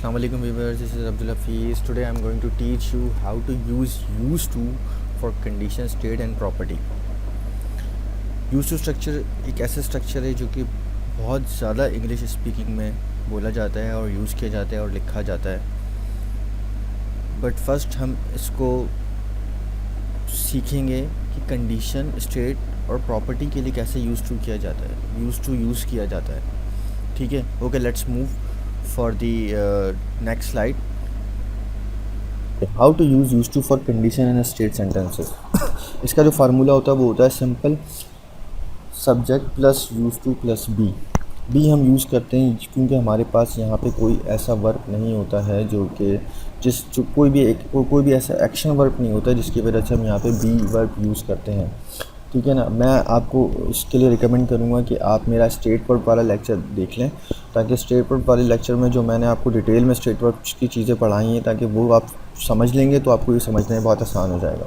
Assalamu alaikum viewers, this is Abdul Hafiz. Today I am going to teach you how to use used to for condition, state and property. Use to structure एक ऐसा structure है जो कि बहुत ज़्यादा English speaking में बोला जाता है और यूज़ किया जाता है और लिखा जाता है, बट फर्स्ट हम इसको सीखेंगे कि कंडीशन, स्टेट और प्रॉपर्टी के लिए कैसे यूज़ टू किया जाता है, यूज़ किया जाता है. ठीक है, okay, let's move for the next slide. How to use to for condition and state sentences. इसका जो फार्मूला होता है वो होता है simple, subject plus use to plus be हम यूज़ करते हैं क्योंकि हमारे पास यहाँ पे कोई ऐसा वर्ब नहीं होता है जो कोई भी ऐसा एक्शन वर्ब नहीं होता है जिसकी वजह से हम यहाँ पे बी वर्ब यूज़ करते हैं. ठीक है ना. मैं आपको इसके लिए रिकमेंड करूँगा कि आप मेरा स्टेट वर्ब वाला लेक्चर देख लें, ताकि स्टेट वर्ब वाले लेक्चर में जो मैंने आपको डिटेल में स्टेट वर्ब की चीज़ें पढ़ाई हैं, ताकि वो आप समझ लेंगे तो आपको ये समझने में बहुत आसान हो जाएगा.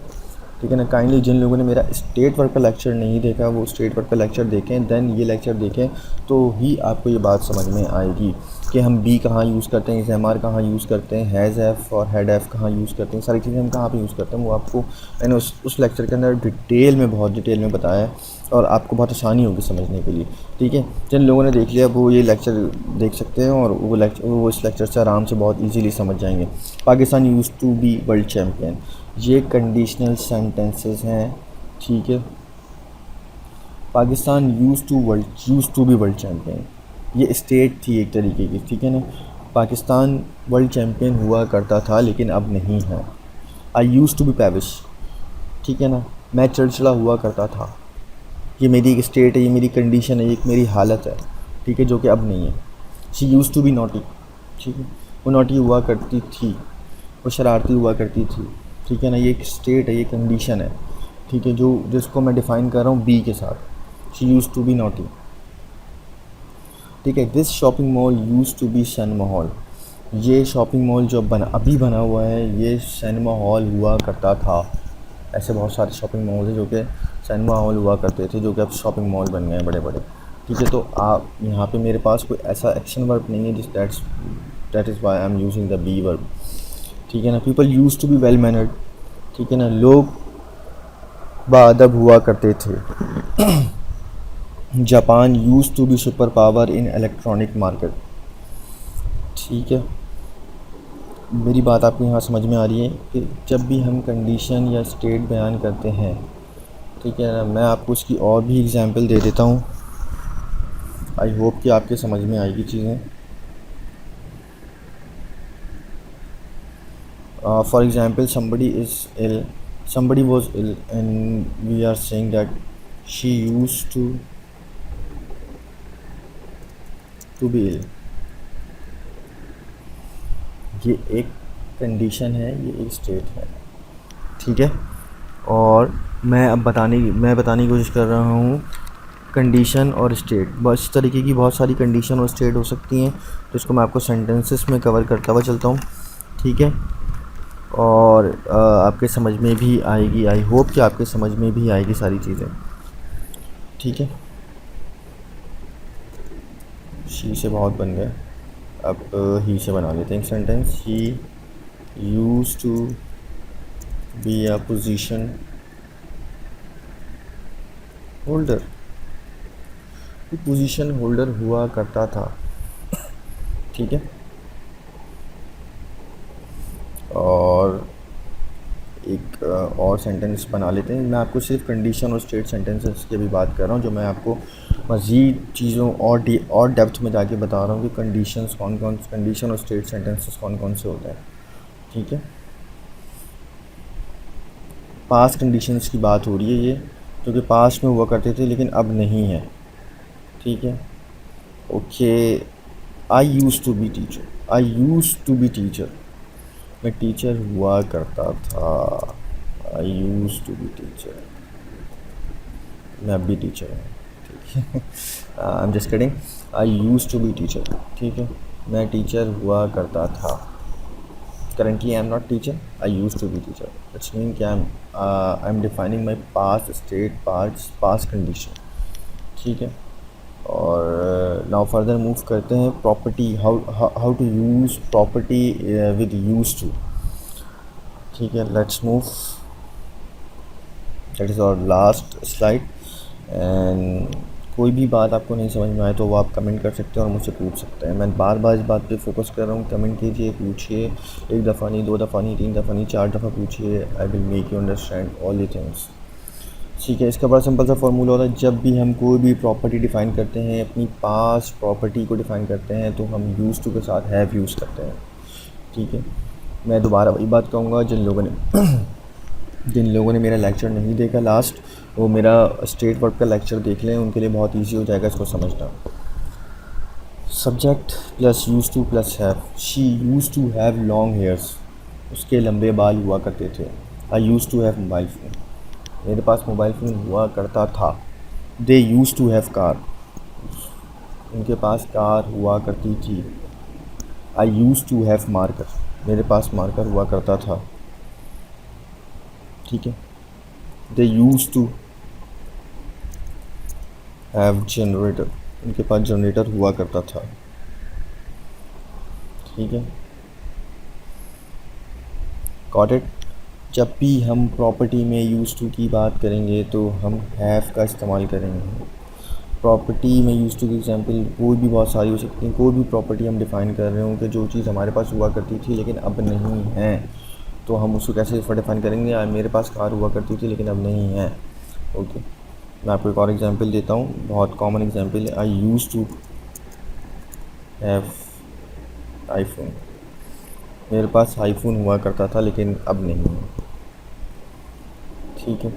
ठीक है ना. काइंडली जिन लोगों ने मेरा स्टेट वर्ब का लेक्चर नहीं देखा वो स्टेट वर्ब का लेक्चर देखें, देन ये लेक्चर देखें तो ही आपको ये बात समझ में आएगी कि हम बी कहाँ यूज़ करते हैं, एम आर कहाँ यूज़ करते हैं, हैज़ एफ और हेड एफ कहाँ यूज़ करते हैं, सारी चीज़ें हम कहाँ पे यूज़ करते हैं वो आपको मैंने उस लेक्चर के अंदर बहुत डिटेल में बताया है और आपको बहुत आसानी होगी समझने के लिए. ठीक है. जिन लोगों ने देख लिया वो ये लेक्चर देख सकते हैं और वो इस लेक्चर से आराम से बहुत ईजीली समझ जाएंगे. Pakistan use to be world champion, ये कंडीशनल सेंटेंसेस हैं. ठीक है. Pakistan use to be world champion, ये स्टेट थी एक तरीके की. ठीक है ना. पाकिस्तान वर्ल्ड चैम्पियन हुआ करता था लेकिन अब नहीं है. आई यूज़ टू बी पेविश. ठीक है ना. मैं चिड़चिड़ा हुआ करता था, ये मेरी एक स्टेट है, ये मेरी कंडीशन है, ये एक मेरी हालत है. ठीक है, जो कि अब नहीं है. She use to be naughty. ठीक है, वो नॉटी हुआ करती थी, वो शरारती हुआ करती थी. ठीक है ना. ये एक स्टेट है, ये कंडीशन है. ठीक है, जिसको मैं डिफ़ाइन कर रहा हूँ बी के साथ. She use to be naughty. ठीक है. This shopping mall use to be cinema hall, ये शॉपिंग मॉल जो अभी बना हुआ है ये सिनेमा हॉल हुआ करता था. ऐसे बहुत सारे शॉपिंग मॉल हैं जो कि सिनेमा हॉल हुआ करते थे, जो कि अब शॉपिंग मॉल बन गए हैं बड़े बड़े. ठीक है. तो आप यहाँ पे मेरे पास कोई ऐसा एक्शन वर्ब नहीं है that is why I am using the be verb. ठीक है ना. People use to be well mannered. ठीक है ना. लोग बाअदब हुआ करते थे. Japan use to be super power in electronic market. ठीक है. मेरी बात आपको यहाँ समझ में आ रही है कि जब भी हम कंडीशन या स्टेट बयान करते हैं, ठीक है ना, मैं आपको उसकी और भी एग्जांपल दे देता हूँ. आई होप कि आपके समझ में आएगी चीज़ें. For example, somebody was ill and we are saying that she used to be ill. ये एक कंडीशन है, ये एक स्टेट है. ठीक है. और मैं बताने की कोशिश कर रहा हूँ कंडीशन और स्टेट. बस इस तरीके की बहुत सारी कंडीशन और स्टेट हो सकती हैं, तो इसको मैं आपको सेंटेंसेस में कवर करता हुआ चलता हूँ. ठीक है. और आपके समझ में भी आएगी. आई होप कि आपके समझ में भी आएगी सारी चीज़ें. ठीक है. शी से बहुत बन गया, अब ही से बना लेते हैं sentence. He use to be a position holder, position holder हुआ करता था. ठीक है. और एक और सेंटेंस बना लेते हैं. मैं आपको सिर्फ कंडीशन और स्टेट सेंटेंसेस की भी बात कर रहा हूँ, जो मैं आपको मज़ीद चीज़ों और डेप्थ में जाके बता रहा हूँ कि कंडीशन और स्टेट सेंटेंसेस कौन कौन से होते हैं. ठीक है. पास्ट कंडीशंस की बात हो रही है, ये जो कि पास्ट में हुआ करते थे लेकिन अब नहीं है. ठीक है. Okay. I used to be teacher. मैं टीचर हुआ करता था. I used to be teacher. मैं अब भी टीचर हूँ. ठीक है. I am just kidding. I used to be teacher. ठीक है. मैं टीचर हुआ करता था. Currently I am not teacher. I used to be teacher. It's mean कि I am defining my past state, past condition. ठीक है. और नाउ फर्दर मूव करते हैं property, how to use property with use to. ठीक है, let's move, that is our last slide. And कोई भी बात आपको नहीं समझ में आए तो वो आप कमेंट कर सकते हैं और मुझसे पूछ सकते हैं। मैं बार बार इस बात पे फोकस कर रहा हूँ, कमेंट कीजिए, पूछिए, एक दफ़ा नहीं, 2 दफ़ा नहीं, 3 दफ़ा नहीं, 4 दफ़ा पूछिए। I will make you understand all the things. ठीक है, इसका बड़ा सिंपल सा फार्मूला होता है, जब भी हम कोई भी प्रॉपर्टी डिफ़ाइन करते हैं, अपनी पास प्रॉपर्टी को डिफ़ाइन करते हैं, तो हम यूज़ टू के साथ हैव यूज़ करते हैं। ठीक है, मैं दोबारा वही बात कहूँगा, जिन लोगों ने मेरा लेक्चर नहीं देखा लास्ट, वो मेरा स्टेट वर्क का लेक्चर देख लें, उनके लिए बहुत ईजी हो जाएगा इसको समझना। Subject plus use to plus have. She use to have long hairs, उसके लंबे बाल हुआ करते थे। I used to have mobile phone, मेरे पास मोबाइल फ़ोन हुआ करता था। They used to have car, उनके पास कार हुआ करती थी। I used to have marker, मेरे पास मार्कर हुआ करता था। ठीक है, they used to have generator, उनके पास जनरेटर हुआ करता था। ठीक है, गॉट इट। जब भी हम प्रॉपर्टी में यूज़ टू की बात करेंगे तो हम हैव का इस्तेमाल करेंगे। प्रॉपर्टी में यूज़ टू की एग्जांपल कोई भी बहुत सारी हो सकती हैं। कोई भी प्रॉपर्टी हम डिफ़ाइन कर रहे हो कि जो चीज़ हमारे पास हुआ करती थी लेकिन अब नहीं है, तो हम उसको कैसे डिफ़ाइन करेंगे। मेरे पास कार हुआ करती थी लेकिन अब नहीं है। ओके, मैं आपको एक और एग्जांपल देता हूँ, बहुत कॉमन एग्जांपल है। आई यूज़ टू हैव आईफोन, मेरे पास आईफोन हुआ करता था लेकिन अब नहीं है। ठीक है,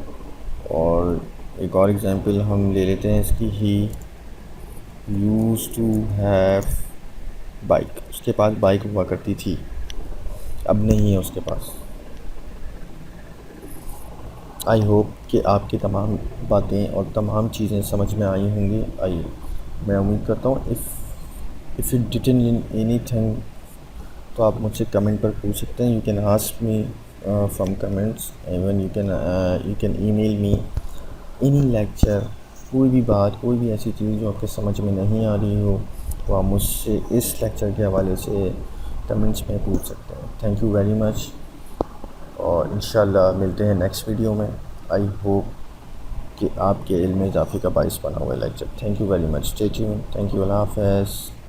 और एक और एग्जांपल हम ले लेते हैं इसकी। ही यूज़ टू हैव बाइक, उसके पास बाइक हुआ करती थी, अब नहीं है उसके पास। आई होप कि आपकी तमाम बातें और तमाम चीज़ें समझ में आई होंगी। मैं उम्मीद करता हूँ। इफ़ यू डिडंट एनीथिंग तो आप मुझसे कमेंट पर पूछ सकते हैं। You can ask me from comments, even you can email me any lecture. कोई भी बात, कोई भी ऐसी चीज़ जो आपके समझ में नहीं आ रही हो, तो आप मुझसे इस लेक्चर के हवाले से कमेंट्स में पूछ सकते हैं। थैंक यू वेरी मच, और इंशाल्लाह मिलते हैं नेक्स्ट वीडियो में। आई होप कि आपके इल्म में इजाफ़े का बाइस बना हुआ है lecture. Thank you very much, stay tuned. Thank you, अल्लाह हाफ़िज़।